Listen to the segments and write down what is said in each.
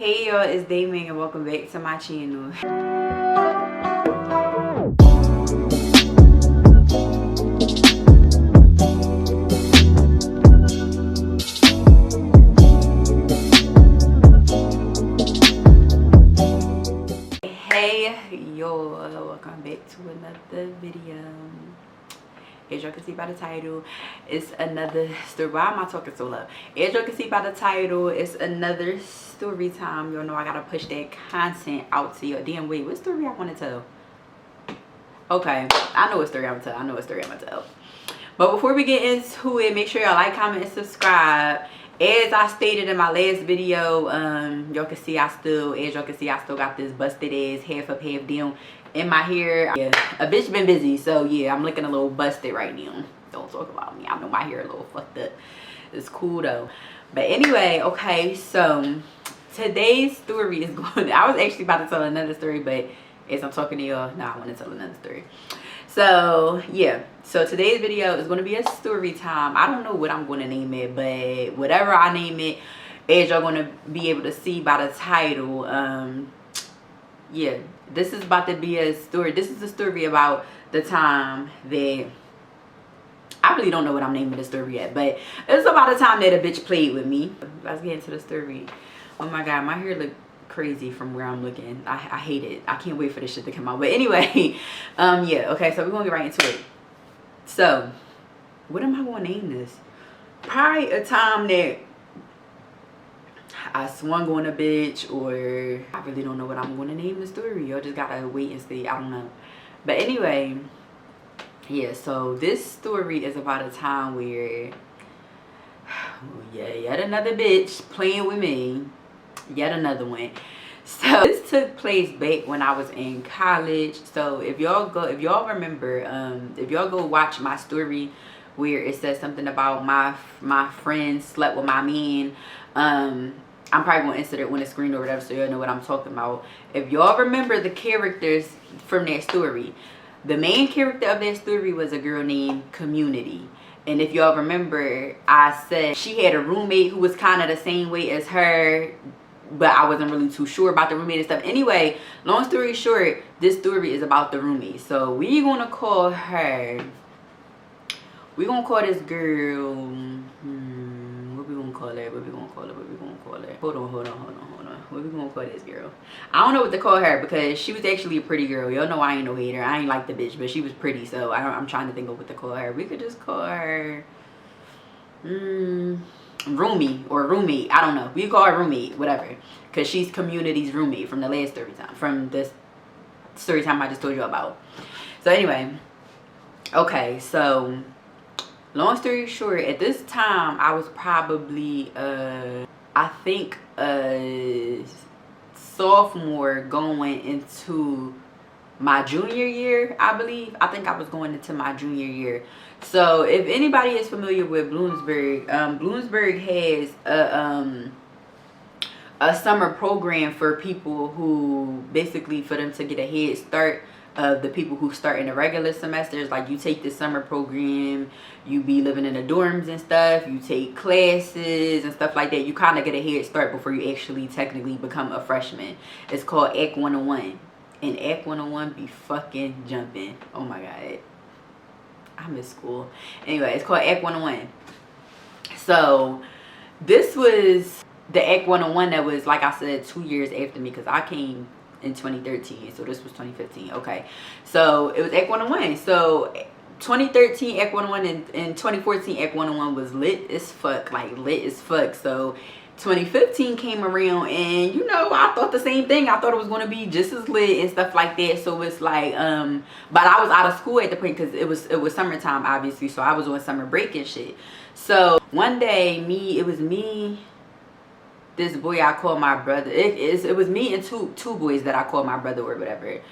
Hey y'all, it's Dai Ming and welcome back to my channel. Hey y'all, welcome back to another video. As y'all can see by the title, it's another story. Why am I talking so loud? As y'all can see by the title, it's another story time. Y'all know I gotta push that content out to you. Damn, wait, what story I want to tell? Okay, I know what story I'm gonna tell. But before we get into it, make sure y'all like, comment, and subscribe. As I stated in my last video, y'all can see I still got this busted ass half up, half down in my hair. Yeah, a bitch been busy, so yeah, I'm looking a little busted right now. Don't talk about me. I know my hair a little fucked up. It's cool though. But anyway, okay, so today's story is going. I was actually about to tell another story, but as I'm talking to y'all, now I want to tell another story. So yeah, so today's video is going to be a story time. I don't know what I'm going to name it, but whatever I name it, as y'all going to be able to see by the title, yeah, this is about to be a story. This is a story about the time that I really don't know what I'm naming the story yet, but it's about the time that a bitch played with me. Let's get into the story. Oh my god, my hair look crazy from where I'm looking. I hate it. I can't wait for this shit to come out. But anyway, yeah, okay, so we're gonna get right into it. So what am I gonna name this? Probably a time that I swung on a bitch, or I really don't know what I'm gonna name the story. Y'all just gotta wait and see. I don't know. But anyway, yeah, so this story is about a time where yeah, yet another bitch playing with me. Yet another one. So this took place back when I was in college. So if y'all remember, if y'all go watch my story where it says something about my friend slept with my man, I'm probably gonna insert it on the screen or whatever, so y'all know what I'm talking about. If y'all remember the characters from that story, the main character of that story was a girl named Community. And if y'all remember, I said she had a roommate who was kind of the same way as her, but I wasn't really too sure about the roommate and stuff. Anyway, long story short, this story is about the roommate. So we're gonna call this girl, what we gonna call her? Hold on. What we gonna call this girl? I don't know what to call her because she was actually a pretty girl. Y'all know I ain't no hater. I ain't like the bitch, but she was pretty. So I'm trying to think of what to call her. We could just call her roomie or roommate. I don't know. We call her roommate, whatever, because she's Community's roommate from the last story time, from this story time I just told you about. So anyway, okay, so long story short, at this time I was probably I think a sophomore going into my junior year, I believe. I think I was going into my junior year. So if anybody is familiar with Bloomsburg, Bloomsburg has a summer program for people who, basically for them to get a head start of the people who start in the regular semesters. Like, you take the summer program, you be living in the dorms and stuff, you take classes and stuff like that. You kind of get a head start before you actually technically become a freshman. It's called Act 101. And Act 101 be fucking jumping. Oh my god, I miss school. Anyway, it's called Act 101. So this was the Act 101 that was, like I said, 2 years after me, because I came in 2013, so this was 2015. Okay, so it was Act 101. So 2013 Act 101 and 2014 Act 101 was lit as fuck, like lit as fuck. So 2015 came around, and you know, I thought the same thing. I thought it was going to be just as lit and stuff like that. So it's like, but I was out of school at the point because it was summertime, obviously, so I was on summer break and shit. So one day, it was me, this boy I call my brother. It was me and two boys that I call my brother or whatever.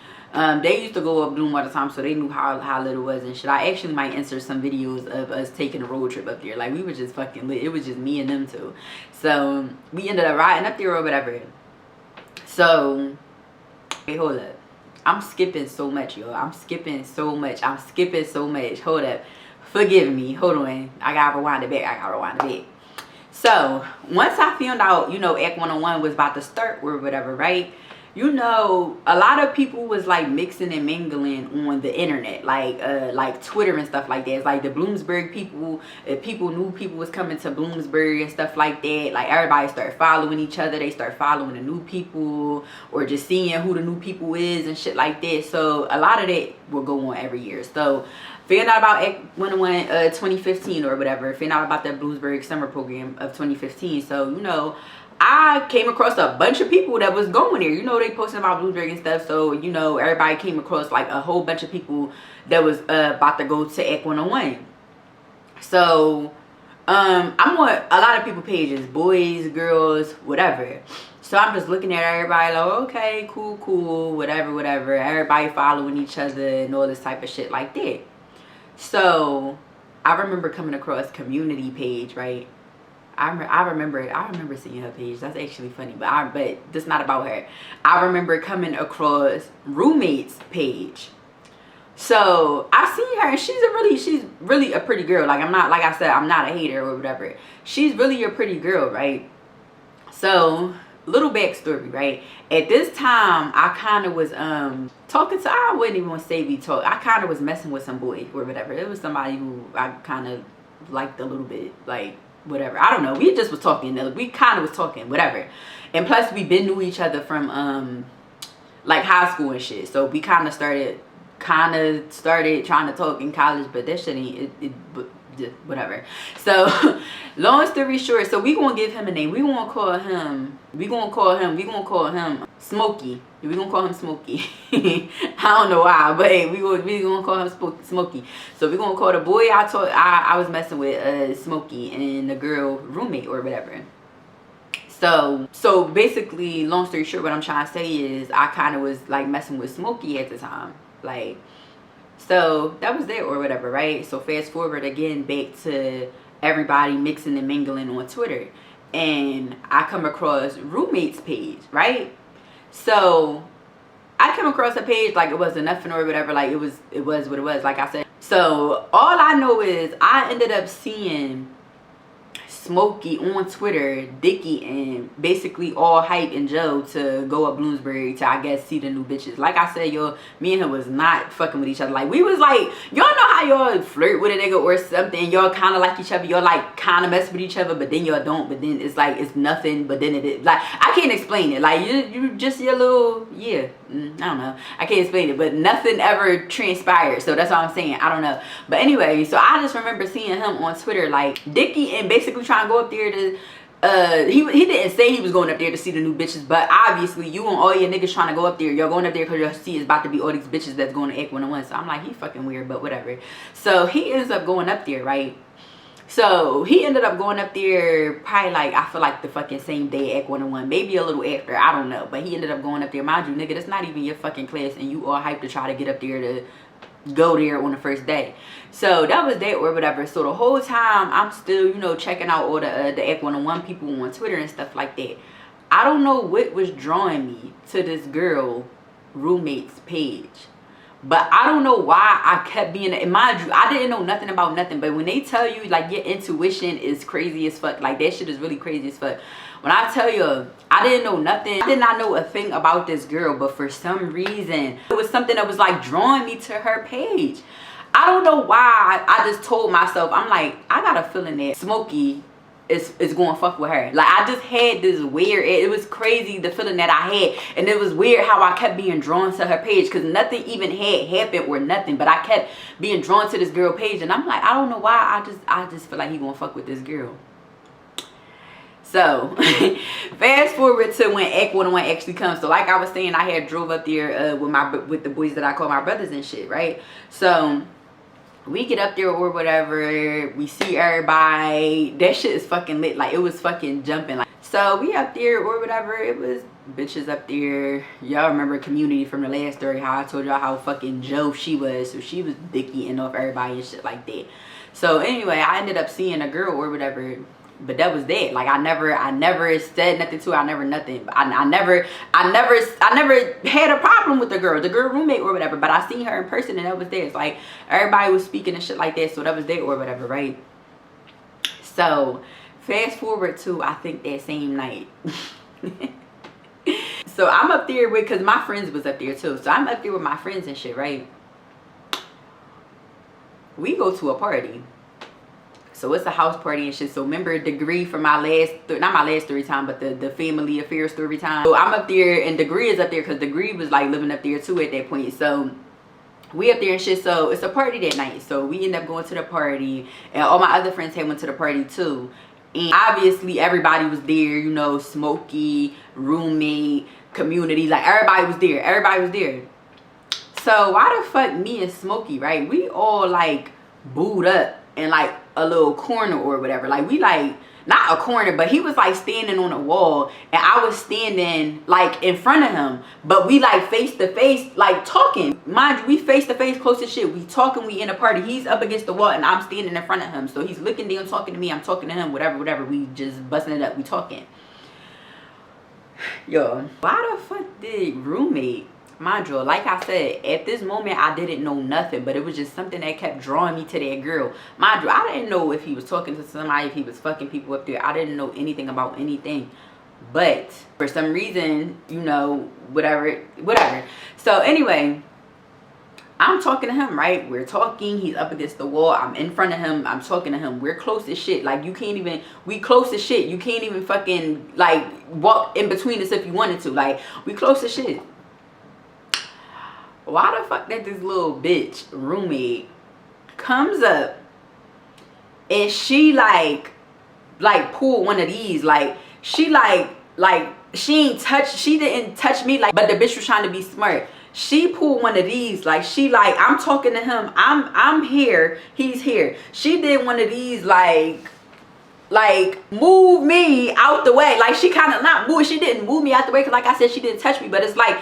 They used to go up Bloom all the time, so they knew how lit it was and shit. I actually might insert some videos of us taking a road trip up there. Like, we were just fucking lit. It was just me and them two. So we ended up riding up there or whatever. So wait, hold up. I'm skipping so much, y'all. I'm skipping so much. Hold up. Forgive me. Hold on. I gotta rewind it back. So once I found out, you know, Act 101 was about to start or whatever, right? You know, a lot of people was like mixing and mingling on the internet, like Twitter and stuff like that. It's like the Bloomsbury people, if people knew people was coming to Bloomsbury and stuff like that, like everybody started following each other. They start following the new people or just seeing who the new people is and shit like that. So a lot of that will go on every year. So found out about Act 101 2015 or whatever. Found out about that Bloomsbury summer program of 2015. So, you know, I came across a bunch of people that was going there. You know, they posting about Bloomsbury and stuff. So, you know, everybody came across like a whole bunch of people that was about to go to Act 101. So, I'm on a lot of people pages, boys, girls, whatever. So I'm just looking at everybody like, okay, cool, whatever. Everybody following each other and all this type of shit like that. So I remember coming across community page, right? I remember seeing her page. That's actually funny, but that's not about her. I remember coming across roommates page. So I seen her and she's really a pretty girl. Like, I'm not, like I said, I'm not a hater or whatever. She's really a pretty girl, right? So little backstory, right? At this time, I kind of was talking to, I wouldn't even want to say we talk. I kind of was messing with some boy or whatever. It was somebody who I kind of liked a little bit, like whatever. I don't know. We just was talking. We kind of was talking, whatever. And plus, we been knew each other from like high school and shit. So we kind of started trying to talk in college, but that shit ain't whatever. So long story short, so we gonna give him a name. We gonna call him Smokey. We gonna call him Smokey. I don't know why, but hey, we gonna call him Smokey. So we gonna call the boy I was messing with Smokey and the girl roommate or whatever. So basically, long story short, what I'm trying to say is I kind of was like messing with Smokey at the time, like. So that was there or whatever, right? So fast forward again back to everybody mixing and mingling on Twitter, and I come across roommates page, right? So I come across a page like it wasn't nothing or whatever, like it was what it was, like I said. So all I know is I ended up seeing Smokey on Twitter, Dickie, and basically all Hype and Joe to go up Bloomsbury to, I guess, see the new bitches. Like I said, me and him was not fucking with each other. Like, we was like, y'all know how y'all flirt with a nigga or something. Y'all kind of like each other. Y'all like kind of mess with each other, but then y'all don't. But then it's like, it's nothing, but then it is. Like, I can't explain it. Like, you just your little, yeah. I don't know. I can't explain it, but nothing ever transpired. So that's all I'm saying. I don't know. But anyway, so I just remember seeing him on Twitter, like Dickie, and basically trying to go up there to he didn't say he was going up there to see the new bitches, but obviously you and all your niggas trying to go up there, you're going up there because your see is about to be all these bitches that's going to Act 101. So I'm like, he fucking weird, but whatever. So he ends up going up there, right? So he ended up going up there probably like, I feel like the fucking same day Act 101, maybe a little after, I don't know. But he ended up going up there. Mind you, nigga, that's not even your fucking class, and you all hyped to try to get up there to go there on the first day. So that was that or whatever. So the whole time I'm still, you know, checking out all the Act 101 people on Twitter and stuff like that. I don't know what was drawing me to this girl roommate's page, but I don't know why I kept being, and mind you, I didn't know nothing about nothing, but when they tell you like your intuition is crazy as fuck, like that shit is really crazy as fuck. When I tell you, I didn't know nothing. I did not know a thing about this girl, but for some reason, it was something that was like drawing me to her page. I don't know why. I just told myself, I'm like, I got a feeling that Smokey is going to fuck with her. Like, I just had this weird, it was crazy, the feeling that I had. And it was weird how I kept being drawn to her page, because nothing even had happened or nothing, but I kept being drawn to this girl page. And I'm like, I don't know why. I just feel like he going to fuck with this girl. So fast forward to when Act 101 actually comes. So like I was saying, I had drove up there with the boys that I call my brothers and shit, right? So we get up there or whatever, we see everybody. That shit is fucking lit. Like, it was fucking jumping. Like, so we up there or whatever, it was bitches up there. Y'all remember Community from the last story, how I told y'all how fucking Joe she was. So she was dicking off everybody and shit like that. So anyway, I ended up seeing a girl or whatever, but that was that. Like, I never said nothing to her. I never nothing. I never had a problem with the girl roommate or whatever. But I seen her in person, and that was that. It's like everybody was speaking and shit like that. So that was that or whatever, right? So fast forward to, I think, that same night. So I'm up there with, because my friends was up there too. So I'm up there with my friends and shit, right? We go to a party. So it's a house party and shit. So remember Degree from my last, not my last story time, but the family affair story time. So I'm up there and Degree is up there because Degree was like living up there too at that point. So we up there and shit. So it's a party that night. So we end up going to the party, and all my other friends had went to the party too. And obviously everybody was there, you know, Smokey, roommate, community, like everybody was there. Everybody was there. So why the fuck me and Smokey, right? We all like booed up in like a little corner or whatever. Like we like, not a corner, but he was like standing on a wall and I was standing like in front of him, but we like face to face, like talking. Mind you, we face to face, close as shit. We talking, we in a party. He's up against the wall and I'm standing in front of him. So he's looking down, talking to me. I'm talking to him, whatever. We just busting it up. We talking. Yo, why the fuck did roommate, mind you, like I said, at this moment I didn't know nothing, but it was just something that kept drawing me to that girl. Mind you, I didn't know if he was talking to somebody, if he was fucking people up there. I didn't know anything about anything, but for some reason, you know, whatever. So anyway, I'm talking to him, right? We're talking. He's up against the wall. I'm in front of him. I'm talking to him. We're close as shit. Like, you can't even, we close as shit. You can't even fucking, like, walk in between us if you wanted to. Like, we close as shit. Why the fuck that this little bitch roommate comes up and she, like pull one of these. Like, she, she didn't touch me, like, but the bitch was trying to be smart. She pulled one of these, like, she, like, I'm talking to him, I'm here, he's here. She did one of these, like move me out the way. Like, she kind of not move, she didn't move me out the way, because like I said, she didn't touch me, but it's like,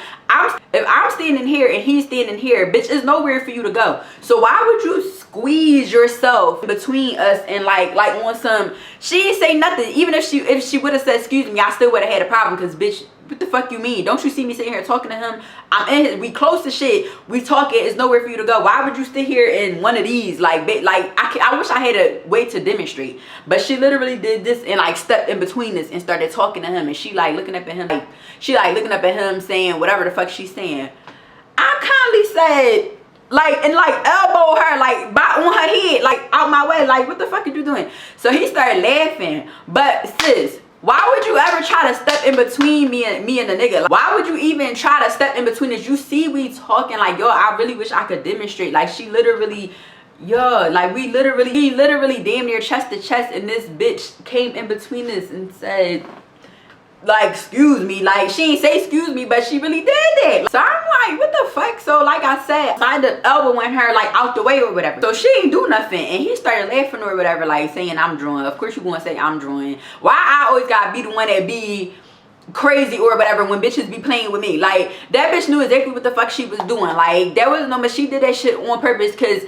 if I'm standing here and he's standing here, bitch, there's nowhere for you to go. So why would you squeeze yourself between us and like on some, she didn't say nothing. Even if she would have said excuse me, I still would have had a problem, because bitch, what the fuck you mean? Don't you see me sitting here talking to him? I'm in his, we close to shit, we talking, it's nowhere for you to go. Why would you sit here in one of these? Like I wish I had a way to demonstrate, but she literally did this and like stepped in between us and started talking to him, and she like looking up at him, like she like looking up at him saying whatever the fuck she's saying. I kindly said, like, and like elbow her like on her head, like out my way, like what the fuck are you doing? So he started laughing. But sis, why would you ever try to step in between me and the nigga? Like, why would you even try to step in between us? You see we talking, like, yo, I really wish I could demonstrate. Like, she literally, yo, like we literally damn near chest to chest, and this bitch came in between us and said, like, excuse me. Like, she ain't say excuse me, but she really did that. So I'm like, what the fuck? So like I said, I ended up elbowing her like out the way or whatever. So she ain't do nothing, and he started laughing or whatever, like saying I'm drawing. Of course you gonna say I'm drawing. Why I always gotta be the one that be crazy or whatever when bitches be playing with me? Like, that bitch knew exactly what the fuck she was doing. Like, there was no, but she did that shit on purpose, because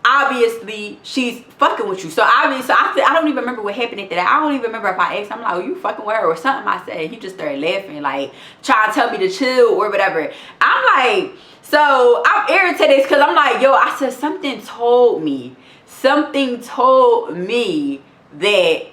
obviously she's fucking with you. So obviously, I don't even remember what happened after that. I don't even remember if I asked him, like, oh, you fucking with her or something. I said, he just started laughing, like trying to tell me to chill or whatever. I'm like, so I'm irritated because I'm like, yo, I said something told me that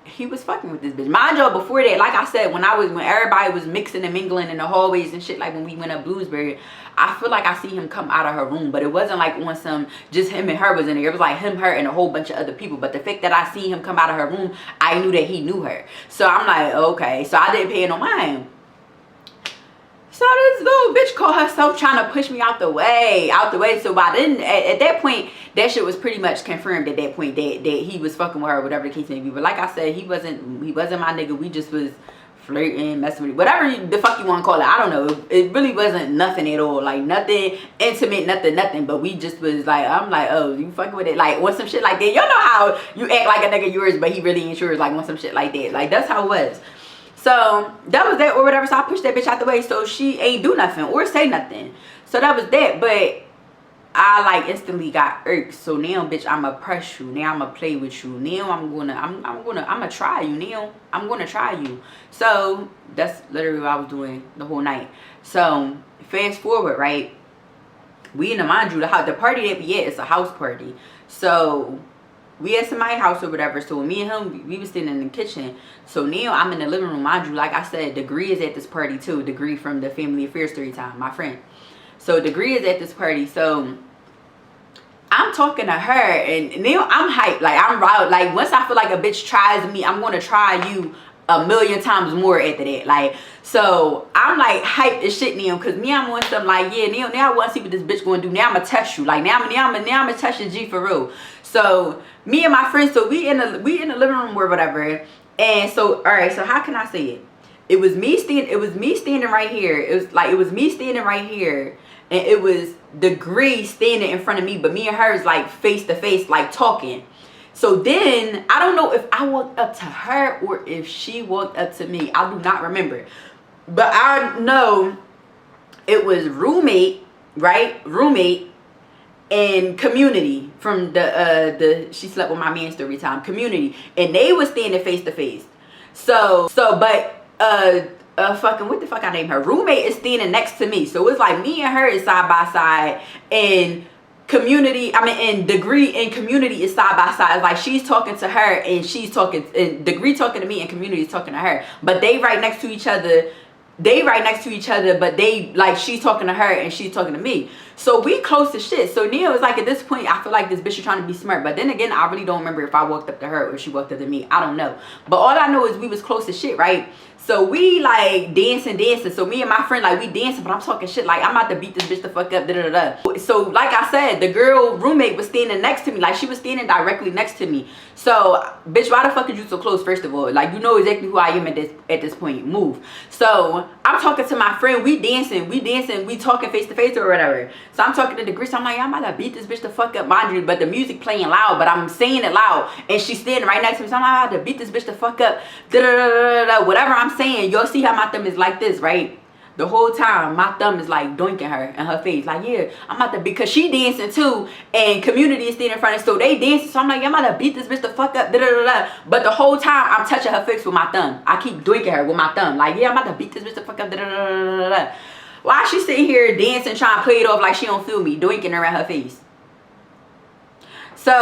he was fucking with this bitch. Mind you, before that, like I said, when everybody was mixing and mingling in the hallways and shit, like when we went up Bluesberry, I feel like I see him come out of her room, but it wasn't like on some just him and her was in there. It was like him, her, and a whole bunch of other people. But the fact that I see him come out of her room, I knew that he knew her. So I'm like, okay. So I didn't pay no mind. So this little bitch called herself trying to push me out the way. So by then, at that point, that shit was pretty much confirmed at that point that he was fucking with her, whatever the case may be. But like I said, he wasn't my nigga. We just was flirting, messing with it, whatever the fuck you want to call it. I don't know. It really wasn't nothing at all. Like, nothing intimate, nothing. But we just was like, I'm like, oh, you fucking with it? Like, on some shit like that. Y'all know how you act like a nigga yours, but he really ain't yours. Like, on some shit like that. Like, that's how it was. So that was that or whatever. So I pushed that bitch out the way so she ain't do nothing or say nothing. So that was that. But I like instantly got irked. So now, bitch, I'ma press you. Now I'ma play with you. Now I'm gonna try you. Now I'm gonna try you. So that's literally what I was doing the whole night. So fast forward, right? We in the, mind you, the party that we at is a house party. So we at somebody's house or whatever. So me and him, we was sitting in the kitchen. So now I'm in the living room. Mind you, like I said, Degree is at this party too. Degree from the Family Affairs Storytime, my friend. So Degree is at this party. So I'm talking to her, and now I'm hyped. Like, I'm riled. Like, once I feel like a bitch tries me, I'm going to try you a million times more after that. Like, so I'm like hyped as shit now, because now I'm on something like, yeah, now I want to see what this bitch going to do. Now I'm going to test you. Like, now I'm going to test your G for real. So me and my friends, so we in the living room or whatever. And so, all right, so how can I say it? It was me standing right here. It was me standing right here. And it was Degree standing in front of me, but me and her is like face to face, like talking. So then I don't know if I walked up to her or if she walked up to me. I do not remember. But I know it was roommate, right? Roommate and Community from the She Slept With My Man story time, Community. And they was standing face to face. Fucking, what the fuck I named her? Roommate is standing next to me. So it's like me and her is side by side, and and Degree and Community is side by side. It's like she's talking to her and Degree talking to me and Community is talking to her. But they right next to each other. But they, like, she's talking to her and she's talking to me. So we close to shit. So Neil is like, at this point, I feel like this bitch is trying to be smart. But then again, I really don't remember if I walked up to her or she walked up to me. I don't know. But all I know is we was close to shit, right? So we like dancing. So me and my friend, like, we dancing, but I'm talking shit. Like, I'm about to beat this bitch the fuck up. So like I said, the girl roommate was standing next to me. Like, she was standing directly next to me. So, bitch, why the fuck is you so close, first of all? Like, you know exactly who I am at this point. Move. So I'm talking to my friend. We dancing. We talking face to face or whatever. So I'm talking to Degree. So I'm like, I'm about to beat this bitch the fuck up, mind you. But the music playing loud, but I'm saying it loud. And she's standing right next to me. So I'm like, I'm about to beat this bitch the fuck up. Whatever I'm saying, you'll see how my thumb is like this, right? The whole time my thumb is like doinking her in her face, like, yeah, I'm about to, because she dancing too, and Community is standing in front of, so they dancing. So I'm like, I'm about to beat this bitch the fuck up, but the whole time I'm touching her face with my thumb. I keep doinking her with my thumb, like, yeah, I'm about to beat this bitch the fuck up, Why she sitting here dancing, trying to play it off like she don't feel me, doinking her in her face? So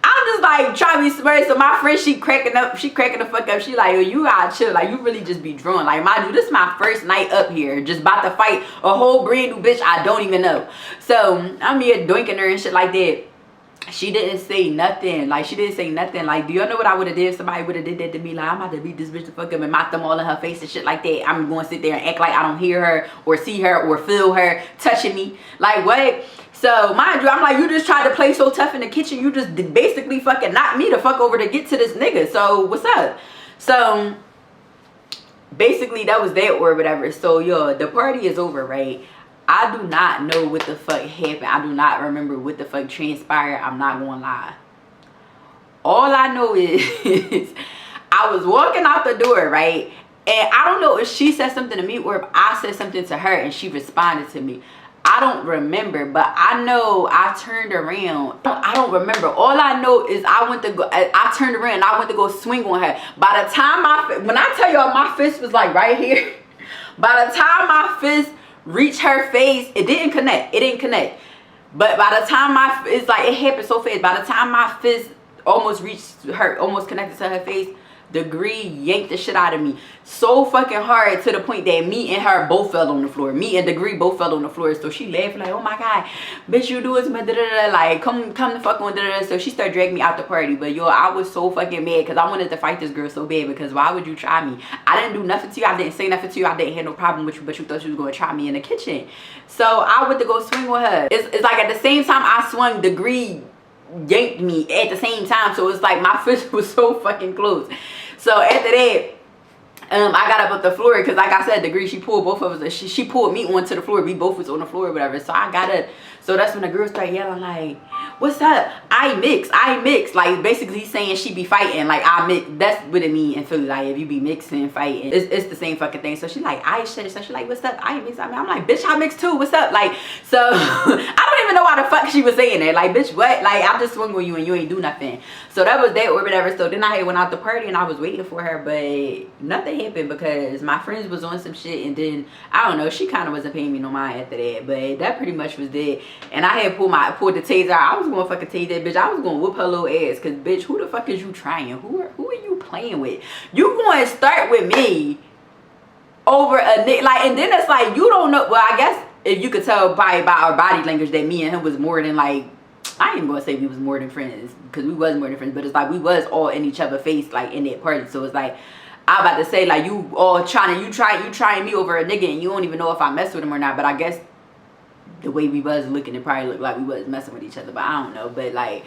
I'm just like trying to be smart. So my friend, she cracking the fuck up. She like, yo, you gotta chill. Like, you really just be drunk. Like, mind you, this is my first night up here, just about to fight a whole brand new bitch I don't even know. So I'm here doinking her and shit like that. She didn't say nothing. Like, she didn't say nothing. Like, do y'all know what I would have did if somebody would have did that to me? Like, I'm about to beat this bitch the fuck up and my thumb all in her face and shit like that. I'm going to sit there and act like I don't hear her or see her or feel her touching me. Like, what? So, mind you, I'm like, you just tried to play so tough in the kitchen. You just basically fucking knocked me the fuck over to get to this nigga. So, what's up? So, basically, that was that or whatever. So, yo, the party is over, right? I do not know what the fuck happened. I do not remember what the fuck transpired. I'm not gonna lie. All I know is I was walking out the door, right? And I don't know if she said something to me or if I said something to her and she responded to me. I don't remember, but I know I turned around. I don't remember. All I know is I turned around and I went to go swing on her. By the time when I tell y'all my fist was like right here, by the time my fist reached her face, it didn't connect. But by the time it's like, it happened so fast. By the time my fist almost connected to her face, Degree yanked the shit out of me so fucking hard to the point that me and her both fell on the floor. Me and Degree both fell on the floor. So she laughed like, oh my god, bitch, you do it, like, come the fuck on, So she started dragging me out the party. But yo, I was so fucking mad because I wanted to fight this girl so bad, because why would you try me? I didn't do nothing to you. I didn't say nothing to you. I didn't have no problem with you, but you thought you was going to try me in the kitchen. So I went to go swing with her. It's like at the same time I swung, Degree yanked me at the same time. So it's like my fist was so fucking close. So after that, I got up off the floor because, like I said, Degree, she pulled both of us. She pulled me onto the floor. We both was on the floor or whatever. So I got up. So that's when the girl started yelling like, what's up? I mix. Like, basically saying she be fighting. Like, I mix. That's what it mean in Philly. Like, if you be mixing, fighting, it's the same fucking thing. So she like, I shit. So she like, what's up? I mix. I'm like, bitch, I mix too. What's up? Like, so I don't even know why the fuck she was saying that. Like, bitch, what? Like, I just swung on you and you ain't do nothing. So that was that or whatever. So then I had went out the party and I was waiting for her, but nothing happened because my friends was on some shit, and then I don't know, she kind of wasn't paying me no mind after that. But that pretty much was it. And I had pulled the taser out. I was gonna fucking tase that bitch. I was gonna whoop her little ass, cause bitch, who the fuck is you trying? Who are you playing with? You going to start with me over a nigga, like, and then it's like, you don't know. Well, I guess if you could tell by our body language that me and him was more than, like, I ain't even gonna say we was more than friends, because we was more than friends, but it's like we was all in each other's face, like, in that party. So it's like, I'm about to say, like, you all trying me over a nigga and you don't even know if I mess with him or not. But I guess the way we was looking, it probably looked like we was messing with each other, but I don't know. But like,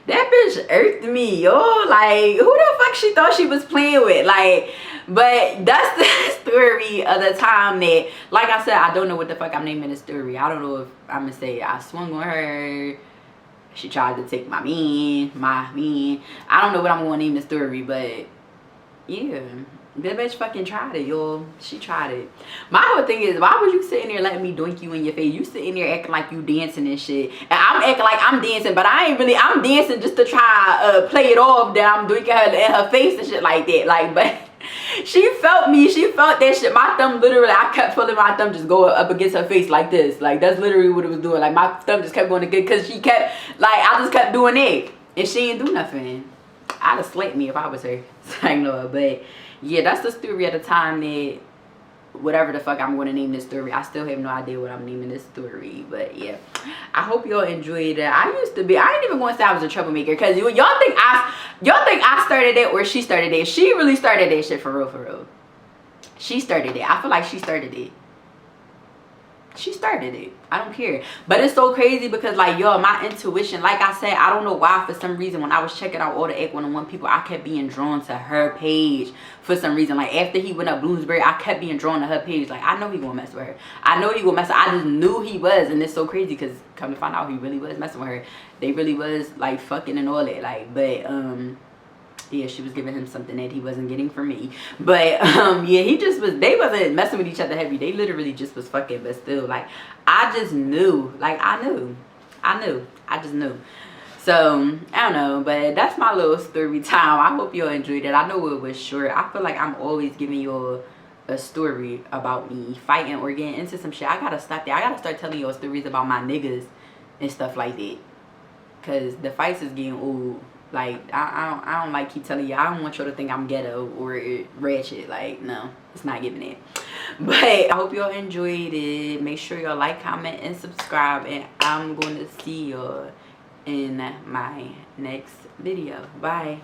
that bitch irked me, yo. Like, who the fuck she thought she was playing with? Like, but that's the story of the time that, like I said, I don't know what the fuck I'm naming the story. I don't know if I'm gonna say I swung on her, she tried to take my man. I don't know what I'm gonna name the story, but yeah, that bitch fucking tried it, y'all. She tried it. My whole thing is, why was you sitting there letting me doink you in your face? You sitting there acting like you dancing and shit, and I'm acting like I'm dancing, but I ain't really. I'm dancing just to try play it off that I'm doinking her in her face and shit like that. Like, but she felt me. She felt that shit. My thumb literally, I kept feeling my thumb just go up against her face like this. Like, that's literally what it was doing. Like, my thumb just kept going to get, because she kept, like, I just kept doing it, and she didn't do nothing. I'd have slapped me if I was her. So I know, but yeah, that's the story at the time that, whatever the fuck I'm going to name this story. I still have no idea what I'm naming this story, but yeah, I hope y'all enjoyed it. I ain't even going to say I was a troublemaker, because y'all think I started it or she started it. She really started that shit, for real. She started it. I feel like she started it. She started it. I don't care. But it's so crazy because, like, yo, my intuition, like I said, I don't know why, for some reason, when I was checking out all the Act 101 people, I kept being drawn to her page for some reason. Like, after he went up Bloomsbury, I kept being drawn to her page. Like, I know he gonna mess with her. I know he gonna mess with her. I just knew he was. And it's so crazy because, come to find out, he really was messing with her. They really was, like, fucking and all that. Like, but yeah, she was giving him something that he wasn't getting from me. But yeah, they wasn't messing with each other heavy. They literally just was fucking. But still, like, I just knew. Like, I just knew. So I don't know, but that's my little story time. I hope y'all enjoyed it. I know it was short. I feel like I'm always giving y'all a story about me fighting or getting into some shit. I gotta stop that. I gotta start telling y'all stories about my niggas and stuff like that, because the fights is getting old. Like, I don't like keep telling you. I don't want y'all to think I'm ghetto or ratchet. Like, no, it's not giving it. But I hope y'all enjoyed it. Make sure y'all like, comment, and subscribe. And I'm going to see y'all in my next video. Bye.